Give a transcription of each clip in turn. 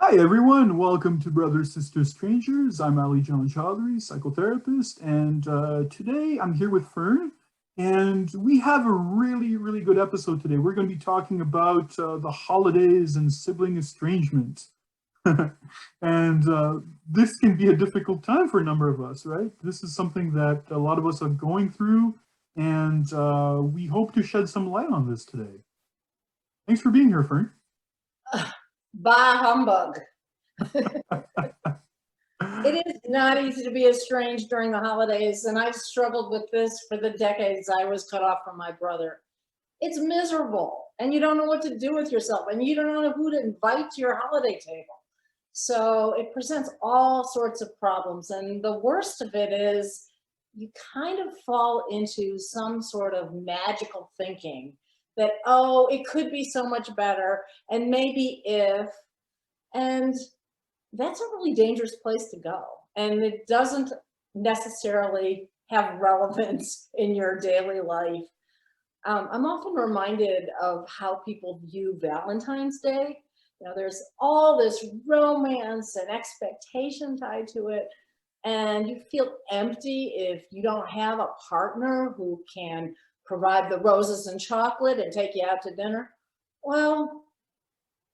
Hi everyone, welcome to Brothers, Sisters, Strangers. I'm Ali John Chaudhary, psychotherapist, and today I'm here with Fern, and we have a really good episode today. We're going to be talking about the holidays and sibling estrangement. And this can be a difficult time for a number of us, right? This is something that a lot of us are going through, and we hope to shed some light on this today. Thanks for being here, Fern. Bah humbug. It is not easy to be estranged during the holidays, and I've struggled with this for the decades I was cut off from my brother. It's miserable, and you don't know what to do with yourself, and you don't know who to invite to your holiday table. So it presents all sorts of problems, and the worst of it is you kind of fall into some sort of magical thinking that, oh, it could be so much better, and maybe if, and that's a really dangerous place to go. And it doesn't necessarily have relevance in your daily life. I'm often reminded of how people view Valentine's Day. There's all this romance and expectation tied to it. And you feel empty if you don't have a partner who can provide the roses and chocolate and take you out to dinner. Well,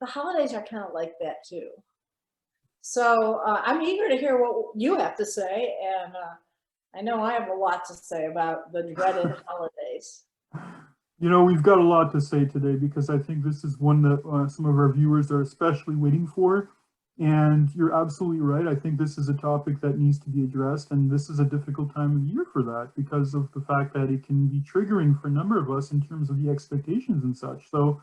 the holidays are kind of like that too. So I'm eager to hear what you have to say, and I know I have a lot to say about the dreaded holidays. We've got a lot to say today because I think this is one that some of our viewers are especially waiting for. And you're absolutely right. I think this is a topic that needs to be addressed. And this is a difficult time of year for that because of the fact that it can be triggering for a number of us in terms of the expectations and such. So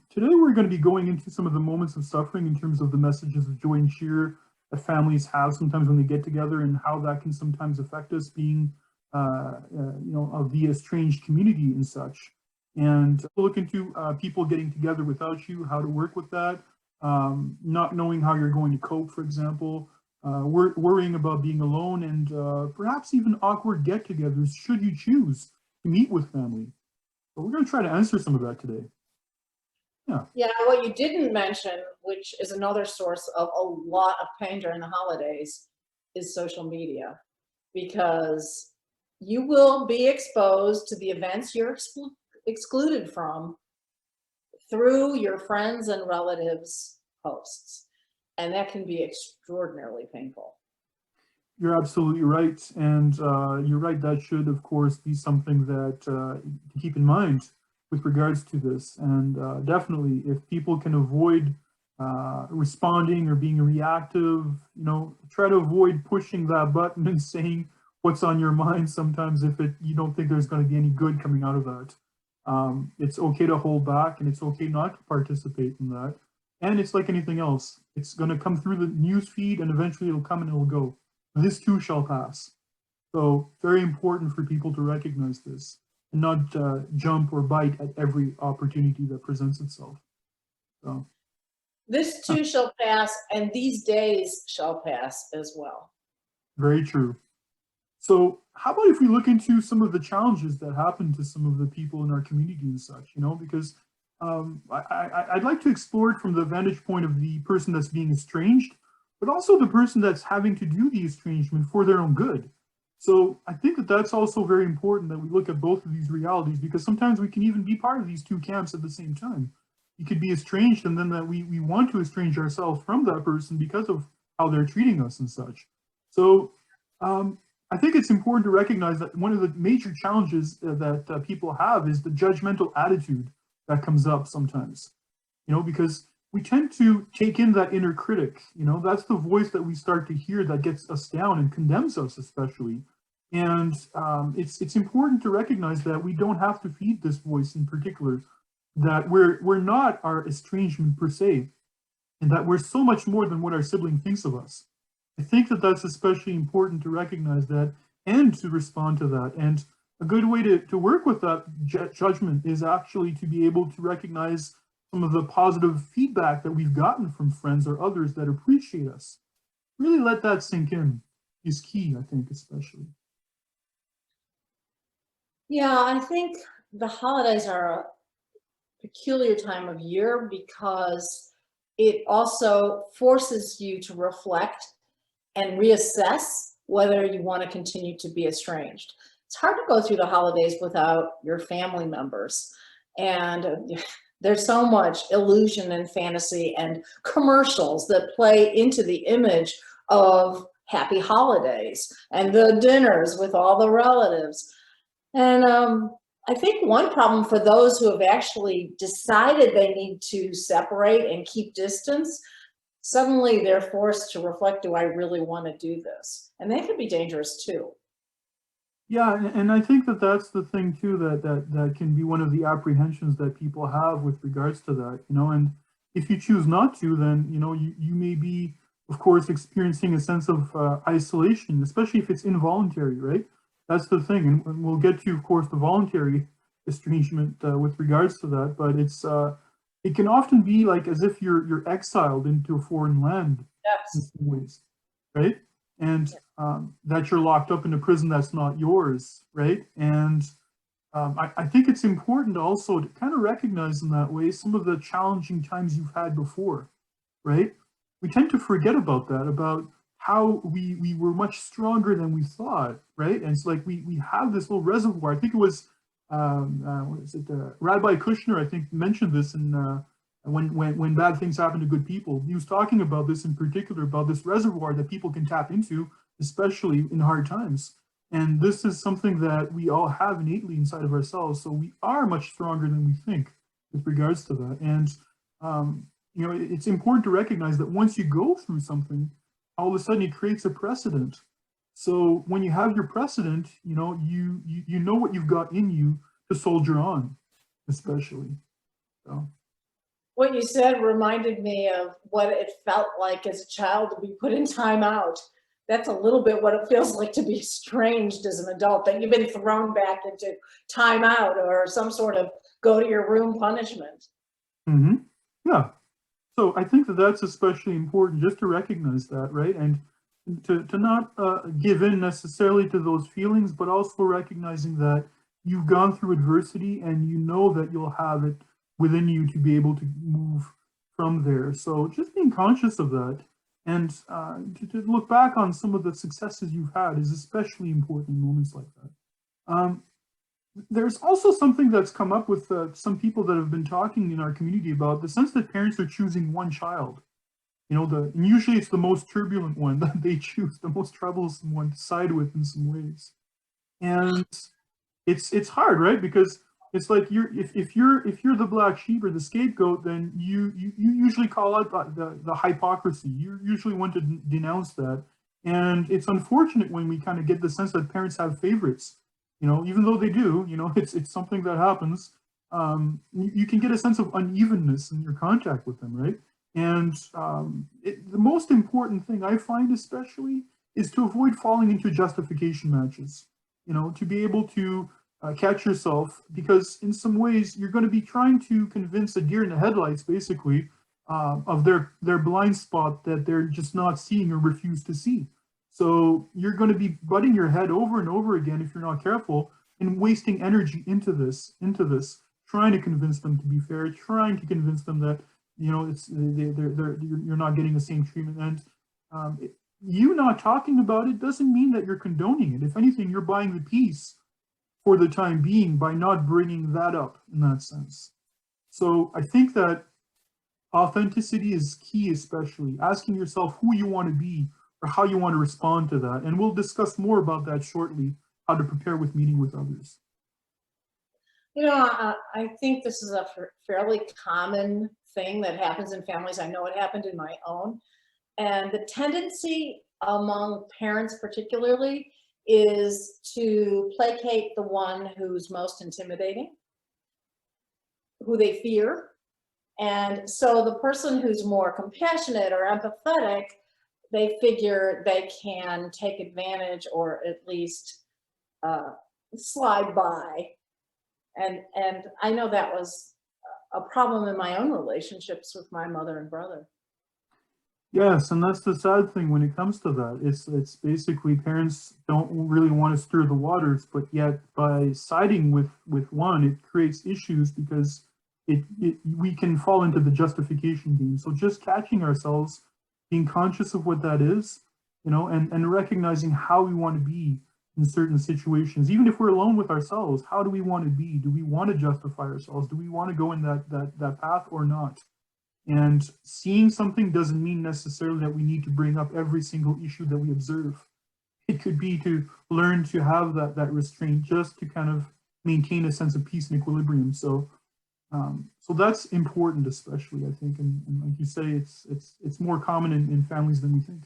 today we're going to be going into some of the moments of suffering in terms of the messages of joy and cheer that families have sometimes when they get together and how that can sometimes affect us being of the estranged community and such. And look into people getting together without you, how to work with that, not knowing how you're going to cope, for example, worrying about being alone, and perhaps even awkward get-togethers should you choose to meet with family. But we're going to try to answer some of that today. Yeah, what you didn't mention, which is another source of a lot of pain during the holidays, is social media, because you will be exposed to the events you're excluded from through your friends and relatives' posts, and that can be extraordinarily painful. You're absolutely right. And you're right, that should, of course, be something that to keep in mind with regards to this. And definitely, if people can avoid responding or being reactive, try to avoid pushing that button and saying what's on your mind sometimes if you don't think there's going to be any good coming out of that. It's okay to hold back, and it's okay not to participate in that. And it's like anything else. It's going to come through the news feed, and eventually it'll come and it'll go. This too shall pass. So very important for people to recognize this and not jump or bite at every opportunity that presents itself. So this too shall pass, and these days shall pass as well. very true. So how about if we look into some of the challenges that happen to some of the people in our community and such, because I'd like to explore it from the vantage point of the person that's being estranged, but also the person that's having to do the estrangement for their own good. So I think that that's also very important that we look at both of these realities, because sometimes we can even be part of these two camps at the same time. You could be estranged, and then that we want to estrange ourselves from that person because of how they're treating us and such. So I think it's important to recognize that one of the major challenges that people have is the judgmental attitude that comes up sometimes, because we tend to take in that inner critic. That's the voice that we start to hear that gets us down and condemns us, especially. And it's important to recognize that we don't have to feed this voice in particular, that we're not our estrangement per se, and that we're so much more than what our sibling thinks of us. I think that that's especially important to recognize that and to respond to that. And a good way to work with that judgment is actually to be able to recognize some of the positive feedback that we've gotten from friends or others that appreciate us. Really let that sink in is key, I think, especially. Yeah, I think the holidays are a peculiar time of year because it also forces you to reflect and reassess whether you want to continue to be estranged. It's hard to go through the holidays without your family members. And there's so much illusion and fantasy and commercials that play into the image of happy holidays and the dinners with all the relatives. And I think one problem for those who have actually decided they need to separate and keep distance, suddenly they're forced to reflect, do I really want to do this? And that could be dangerous too. Yeah, and I think that that's the thing too, that can be one of the apprehensions that people have with regards to that, you know. And if you choose not to, then you know you may be, of course, experiencing a sense of isolation, especially if it's involuntary, right? That's the thing, and we'll get to, of course, the voluntary estrangement with regards to that. But it can often be like as if you're exiled into a foreign land in Yes. some ways, right? And that you're locked up in a prison that's not yours, right? And I think it's important also to kind of recognize in that way some of the challenging times you've had before, right? We tend to forget about that, about how we were much stronger than we thought, right? And it's like we have this little reservoir. I think it was, what is it, Rabbi Kushner, I think, mentioned this in when bad things happen to good people. He was talking about this in particular, about this reservoir that people can tap into, especially in hard times. And this is something that we all have innately inside of ourselves. So we are much stronger than we think with regards to that. And, you know, it's important to recognize that once you go through something, all of a sudden it creates a precedent. So when you have your precedent, you know, you know what you've got in you to soldier on, especially. So. What you said reminded me of what it felt like as a child to be put in timeout. That's a little bit what it feels like to be estranged as an adult, that you've been thrown back into timeout or some sort of go to your room punishment. Mm-hmm. Yeah. So I think that that's especially important just to recognize that, right? And to not give in necessarily to those feelings, but also recognizing that you've gone through adversity and you know that you'll have it within you to be able to move from there. So just being conscious of that and to look back on some of the successes you've had is especially important in moments like that. There's also something that's come up with some people that have been talking in our community about the sense that parents are choosing one child. You know, and usually it's the most turbulent one that they choose, the most troublesome one to side with in some ways. And it's hard, right? Because it's like if you're the black sheep or the scapegoat, then you usually call out the hypocrisy. You usually want to denounce that. And it's unfortunate when we kind of get the sense that parents have favorites, you know, even though they do, you know, it's something that happens. You can get a sense of unevenness in your contact with them, right? And the most important thing I find especially is to avoid falling into justification matches, you know, to be able to catch yourself, because in some ways you're going to be trying to convince a deer in the headlights, basically, of their blind spot that they're just not seeing or refuse to see. So you're going to be butting your head over and over again if you're not careful and wasting energy into this, trying to convince them to be fair, trying to convince them that, you know, you're not getting the same treatment. And you not talking about it doesn't mean that you're condoning it. If anything, you're buying the peace for the time being by not bringing that up in that sense. So I think that authenticity is key, especially asking yourself who you want to be or how you want to respond to that. And we'll discuss more about that shortly, how to prepare with meeting with others. You know, I think this is a fairly common thing that happens in families. I know it happened in my own. And the tendency among parents particularly is to placate the one who's most intimidating, who they fear. And so the person who's more compassionate or empathetic, they figure they can take advantage or at least slide by. And I know that was a problem in my own relationships with my mother and brother. Yes, and that's the sad thing when it comes to that. It's basically parents don't really want to stir the waters, but yet by siding with one, it creates issues because we can fall into the justification game. So just catching ourselves, being conscious of what that is, and recognizing how we want to be in certain situations, even if we're alone with ourselves. How do we want to be? Do we want to justify ourselves? Do we want to go in that path or not? And seeing something doesn't mean necessarily that we need to bring up every single issue that we observe. It could be to learn to have that restraint, just to kind of maintain a sense of peace and equilibrium. So that's important, especially, I think, and like you say, it's more common in families than we think.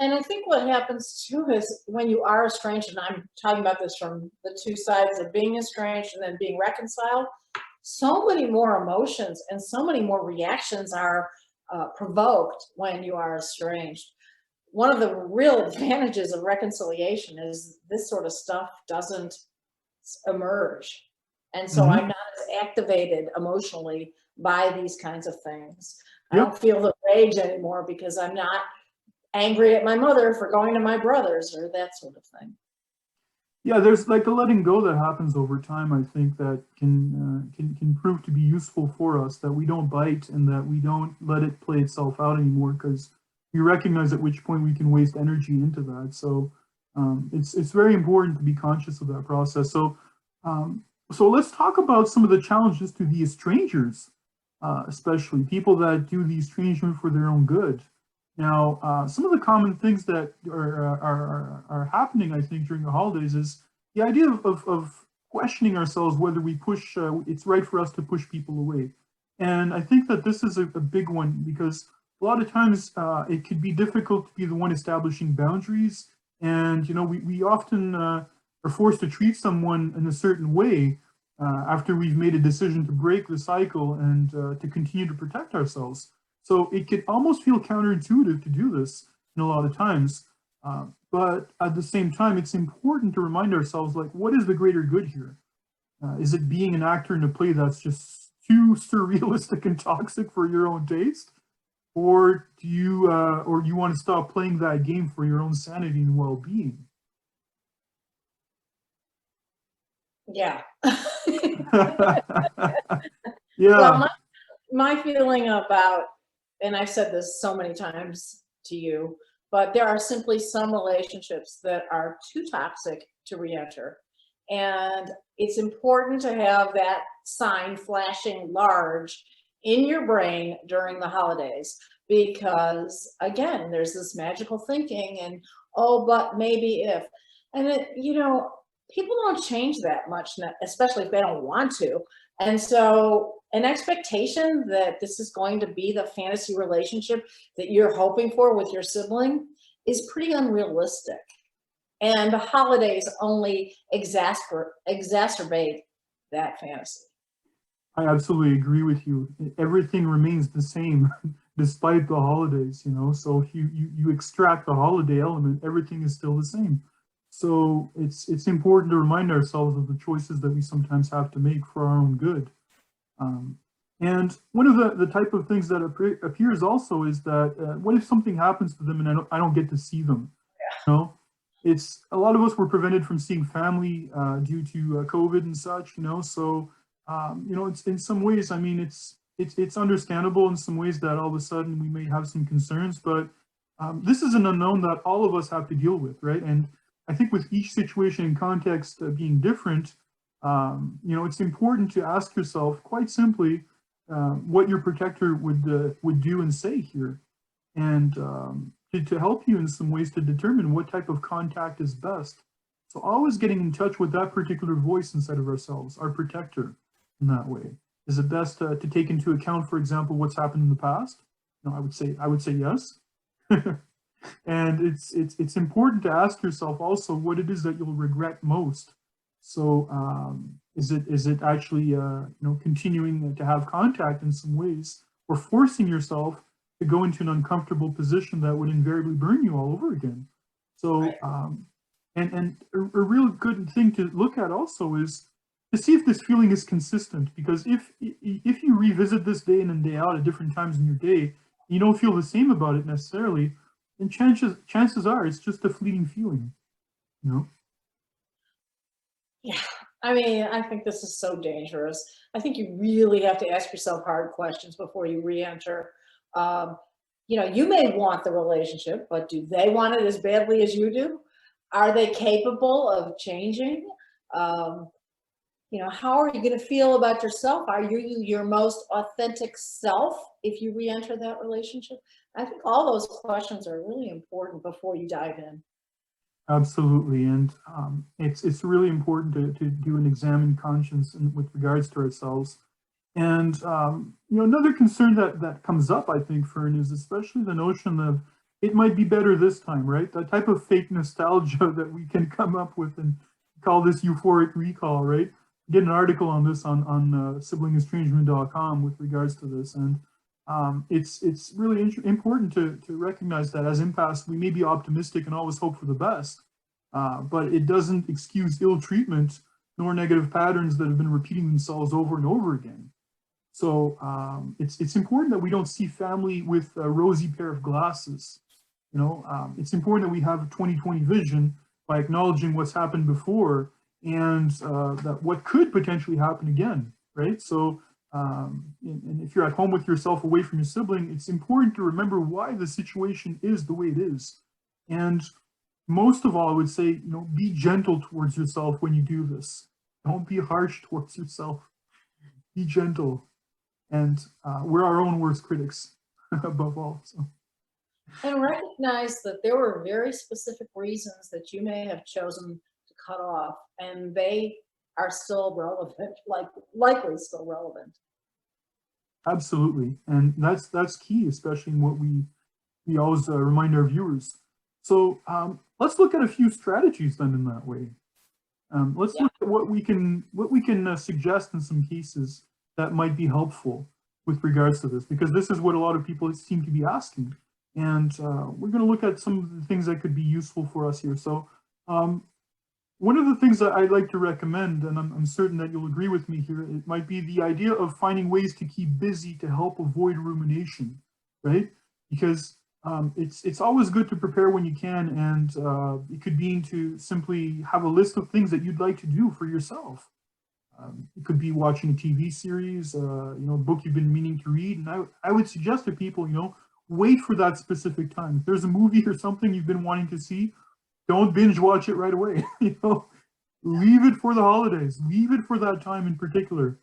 And I think what happens too is when you are estranged, and I'm talking about this from the two sides of being estranged and then being reconciled, so many more emotions and so many more reactions are provoked when you are estranged. One of the real advantages of reconciliation is this sort of stuff doesn't emerge. And so I'm not as activated emotionally by these kinds of things. I Yep. don't feel the rage anymore because I'm not angry at my mother for going to my brother's or that sort of thing. Yeah, there's like a letting go that happens over time, I think, that can prove to be useful for us, that we don't bite and that we don't let it play itself out anymore, because we recognize at which point we can waste energy into that. So it's very important to be conscious of that process. So let's talk about some of the challenges to the estrangers, especially people that do the estrangement for their own good. Now, some of the common things that are happening, I think, during the holidays is the idea of questioning ourselves whether we push, it's right for us to push people away. And I think that this is a big one, because a lot of times it could be difficult to be the one establishing boundaries. And, we often are forced to treat someone in a certain way after we've made a decision to break the cycle and to continue to protect ourselves. So it could almost feel counterintuitive to do this in a lot of times. But at the same time, it's important to remind ourselves, like, what is the greater good here? Is it being an actor in a play that's just too surrealistic and toxic for your own taste? Or do you want to stop playing that game for your own sanity and well-being? Yeah. Yeah. Well, my feeling about, and I've said this so many times to you, but there are simply some relationships that are too toxic to re-enter. And it's important to have that sign flashing large in your brain during the holidays, because again, there's this magical thinking and, oh, but maybe if, and people don't change that much, especially if they don't want to. And so an expectation that this is going to be the fantasy relationship that you're hoping for with your sibling is pretty unrealistic. And the holidays only exacerbate that fantasy. I absolutely agree with you. Everything remains the same despite the holidays, So if you extract the holiday element, everything is still the same. So it's important to remind ourselves of the choices that we sometimes have to make for our own good. And one of the type of things that appears also is that what if something happens to them and I don't get to see them? It's a lot of us were prevented from seeing family due to COVID and such. So it's in some ways, I mean, it's understandable in some ways that all of a sudden we may have some concerns, but this is an unknown that all of us have to deal with, right? And I think with each situation and context being different, it's important to ask yourself quite simply what your protector would do and say here, and to help you in some ways to determine what type of contact is best. So always getting in touch with that particular voice inside of ourselves, our protector, in that way. Is it best to take into account, for example, what's happened in the past? No, I would say yes. And it's important to ask yourself also what it is that you'll regret most. So is it actually continuing to have contact in some ways, or forcing yourself to go into an uncomfortable position that would invariably burn you all over again? So and a real good thing to look at also is to see if this feeling is consistent, because if you revisit this day in and day out at different times in your day, you don't feel the same about it necessarily, then chances are it's just a fleeting feeling, Yeah. I mean, I think this is so dangerous. I think you really have to ask yourself hard questions before you re-enter. Um, you may want the relationship, but do they want it as badly as you do? Are they capable of changing? Um, how are you going to feel about yourself? Are you your most authentic self if you re-enter that relationship? I think all those questions are really important before you dive in. Absolutely, and it's really important to do an examined conscience with regards to ourselves. And another concern that comes up, I think, Fern, is especially the notion of it might be better this time, right? That type of fake nostalgia that we can come up with and call this euphoric recall, right? Get an article on this on siblingestrangement.com with regards to this, and it's really important to recognize that as empaths, we may be optimistic and always hope for the best, but it doesn't excuse ill treatment nor negative patterns that have been repeating themselves over and over again. So it's important that we don't see family with a rosy pair of glasses. It's important that we have a 2020 vision by acknowledging what's happened before and that what could potentially happen again, right? So, and if you're at home with yourself away from your sibling, it's important to remember why the situation is the way it is. And most of all, I would say, be gentle towards yourself when you do this. Don't be harsh towards yourself. Be gentle. And we're our own worst critics above all. So. And recognize that there were very specific reasons that you may have chosen to cut off, and they are still relevant, likely still relevant. Absolutely, and that's key, especially in what we always remind our viewers. So let's look at a few strategies then in that way. Let's look at what we can suggest in some cases that might be helpful with regards to this, because this is what a lot of people seem to be asking. And we're going to look at some of the things that could be useful for us here. So one of the things that I'd like to recommend, and I'm certain that you'll agree with me here, it might be the idea of finding ways to keep busy to help avoid rumination, right? Because it's always good to prepare when you can, and it could mean to simply have a list of things that you'd like to do for yourself. It could be watching a TV series, a book you've been meaning to read, and I would suggest to people, wait for that specific time. If there's a movie or something you've been wanting to see, don't binge watch it right away. Leave it for the holidays. Leave it for that time in particular.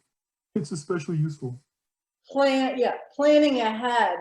It's especially useful. Planning ahead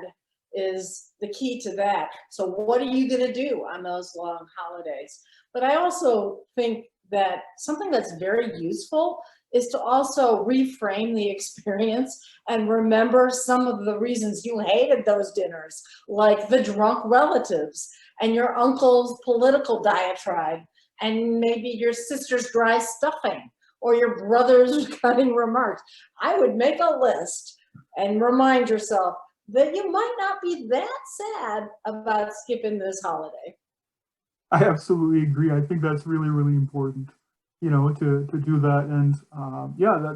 is the key to that. So what are you going to do on those long holidays? But I also think that something that's very useful is to also reframe the experience and remember some of the reasons you hated those dinners, like the drunk relatives and your uncle's political diatribe, and maybe your sister's dry stuffing or your brother's cutting remarks. I would make a list and remind yourself that you might not be that sad about skipping this holiday. I absolutely agree. I think that's really, really important, to do that. And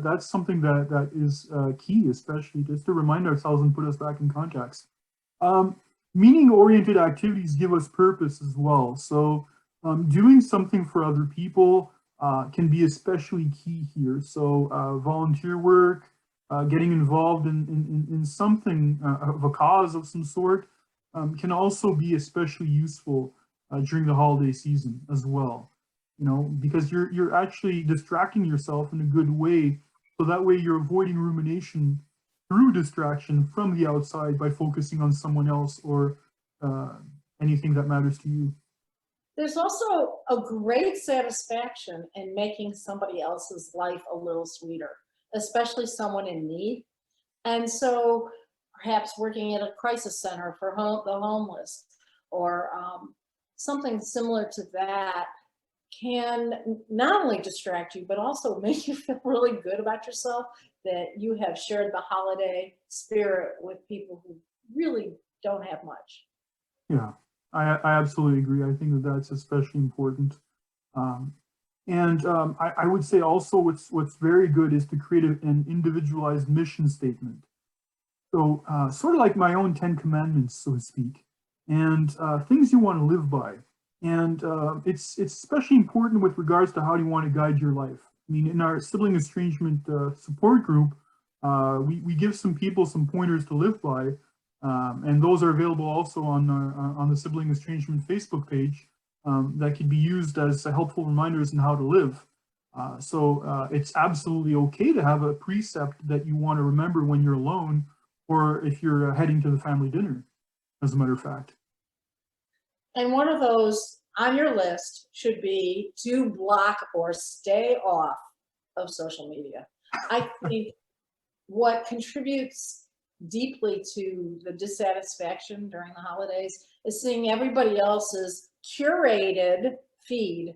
that's something that is key, especially just to remind ourselves and put us back in context. Meaning-oriented activities give us purpose as well. So doing something for other people can be especially key here. So volunteer work, getting involved in something of a cause of some sort can also be especially useful during the holiday season as well, because you're actually distracting yourself in a good way. So that way you're avoiding rumination through distraction from the outside by focusing on someone else or anything that matters to you. There's also a great satisfaction in making somebody else's life a little sweeter, especially someone in need. And so perhaps working at a crisis center for the homeless or something similar to that can not only distract you, but also make you feel really good about yourself that you have shared the holiday spirit with people who really don't have much. Yeah, I absolutely agree. I think that's especially important. I would say also what's very good is to create an individualized mission statement. So sort of like my own 10 commandments, so to speak, and things you want to live by. And it's especially important with regards to how do you want to guide your life. I mean, in our sibling estrangement support group, we give some people some pointers to live by, and those are available also on the Sibling Estrangement Facebook page, that can be used as helpful reminders on how to live. So it's absolutely okay to have a precept that you want to remember when you're alone, or if you're heading to the family dinner, as a matter of fact. And one of those on your list should be to block or stay off of social media. I think what contributes deeply to the dissatisfaction during the holidays is seeing everybody else's curated feed.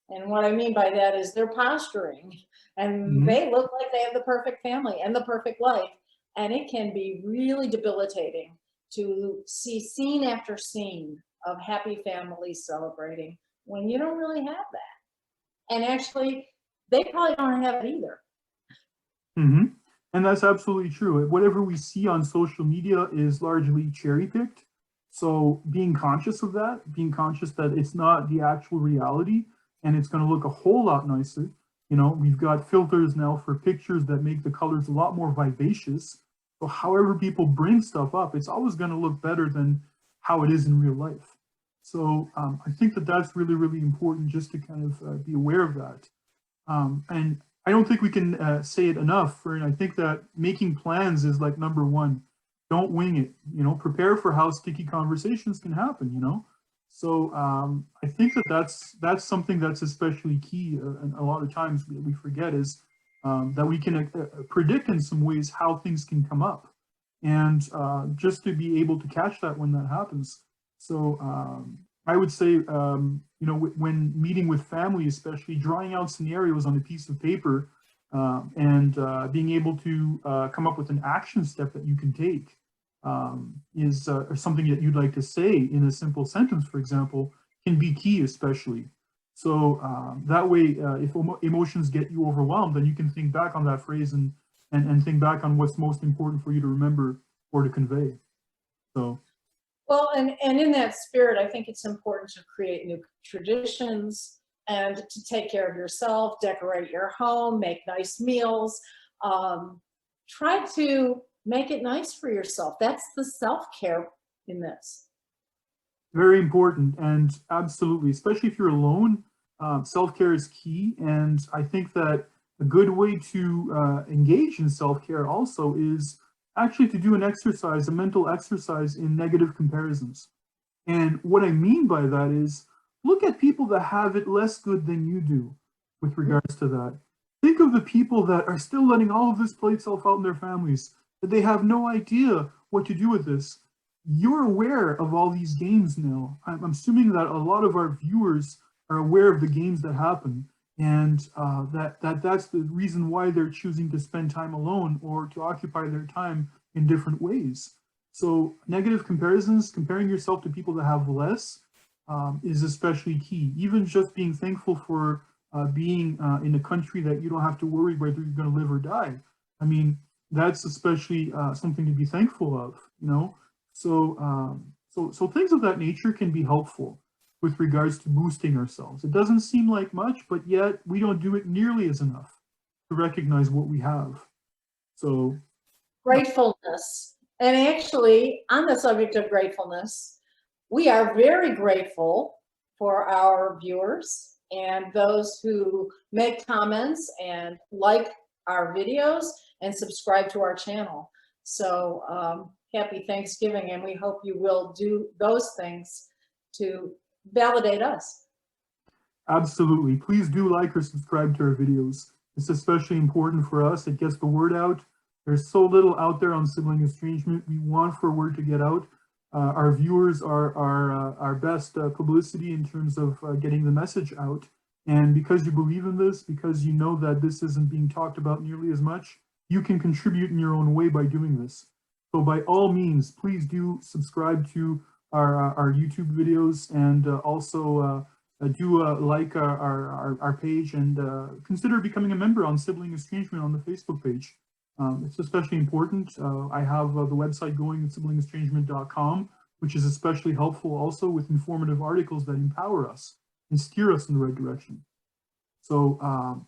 And what I mean by that is they're posturing and they look like they have the perfect family and the perfect life. And it can be really debilitating to see scene after scene of happy families celebrating when you don't really have that. And actually, they probably don't have it either. And that's absolutely true. Whatever we see on social media is largely cherry picked. So being conscious of that, being conscious that it's not the actual reality, and it's going to look a whole lot nicer. You know, we've got filters now for pictures that make the colors a lot more vivacious. So however people bring stuff up, it's always going to look better than how it is in real life. So I think that that's really, really important, just to kind of be aware of that. And I don't think we can say it enough. And I think that making plans is like number one. Don't wing it. You know, prepare for how sticky conversations can happen. You know, so I think that that's something that's especially key. And a lot of times we forget is that we can predict in some ways how things can come up, and just to be able to catch that when that happens. So I would say, you know, when meeting with family, especially drawing out scenarios on a piece of paper, and being able to come up with an action step that you can take, is something that you'd like to say in a simple sentence, for example, can be key, especially. So that way, if emotions get you overwhelmed, then you can think back on that phrase and think back on what's most important for you to remember or to convey. So. Well, and in that spirit, I think it's important to create new traditions and to take care of yourself, decorate your home, make nice meals. Try to make it nice for yourself. That's the self-care in this. Very important, and absolutely, especially if you're alone, self-care is key. And I think that a good way to engage in self-care also is actually to do an exercise, a mental exercise in negative comparisons. And what I mean by that is look at people that have it less good than you do with regards to that. Think of the people that are still letting all of this play itself out in their families, that they have no idea what to do with this. You're aware of all these games now. I'm assuming that a lot of our viewers are aware of the games that happen, and that's the reason why they're choosing to spend time alone or to occupy their time in different ways. So negative comparisons, comparing yourself to people that have less, is especially key. Even just being thankful for being in a country that you don't have to worry whether you're going to live or die. I mean, that's especially something to be thankful of, you know? So, so things of that nature can be helpful with regards to boosting ourselves. It doesn't seem like much, but yet we don't do it nearly as enough to recognize what we have. So gratefulness. And actually, on the subject of gratefulness, we are very grateful for our viewers and those who make comments and like our videos and subscribe to our channel. So happy Thanksgiving, and we hope you will do those things to validate us. Absolutely. Please do like or subscribe to our videos. It's especially important for us. It gets the word out. There's so little out there on sibling estrangement. We want for word to get out. Our viewers are our best publicity in terms of getting the message out. And because you believe in this, because you know that this isn't being talked about nearly as much, you can contribute in your own way by doing this. So by all means, please do subscribe to our YouTube videos, and also do like our page, and consider becoming a member on Sibling Estrangement on the Facebook page. It's especially important. I have the website going at siblingestrangement.com, which is especially helpful also with informative articles that empower us and steer us in the right direction. So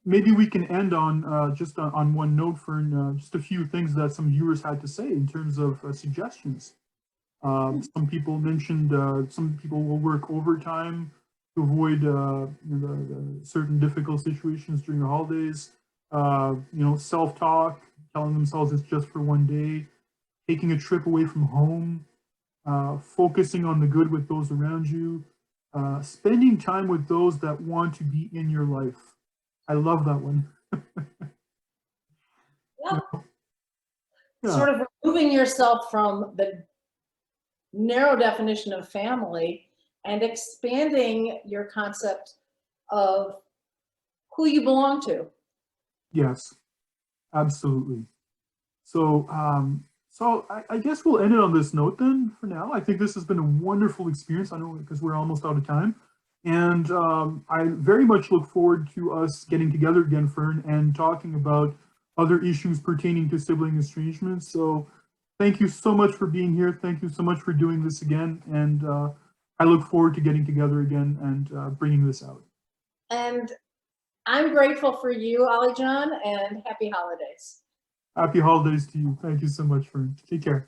Maybe we can end on just on one note for just a few things that some viewers had to say in terms of suggestions. Some people mentioned some people will work overtime to avoid the certain difficult situations during the holidays. Self-talk, telling themselves it's just for one day, taking a trip away from home, focusing on the good with those around you, spending time with those that want to be in your life. I love that one. Well, Yeah. sort of removing yourself from the narrow definition of family and expanding your concept of who you belong to. Yes, absolutely. So, I guess we'll end it on this note then for now. I think this has been a wonderful experience. I know because we're almost out of time. And I very much look forward to us getting together again, Fern, and talking about other issues pertaining to sibling estrangement. So thank you so much for being here. Thank you so much for doing this again. And I look forward to getting together again and bringing this out. And I'm grateful for you, Ali John, and happy holidays. Happy holidays to you. Thank you so much, Fern. Take care.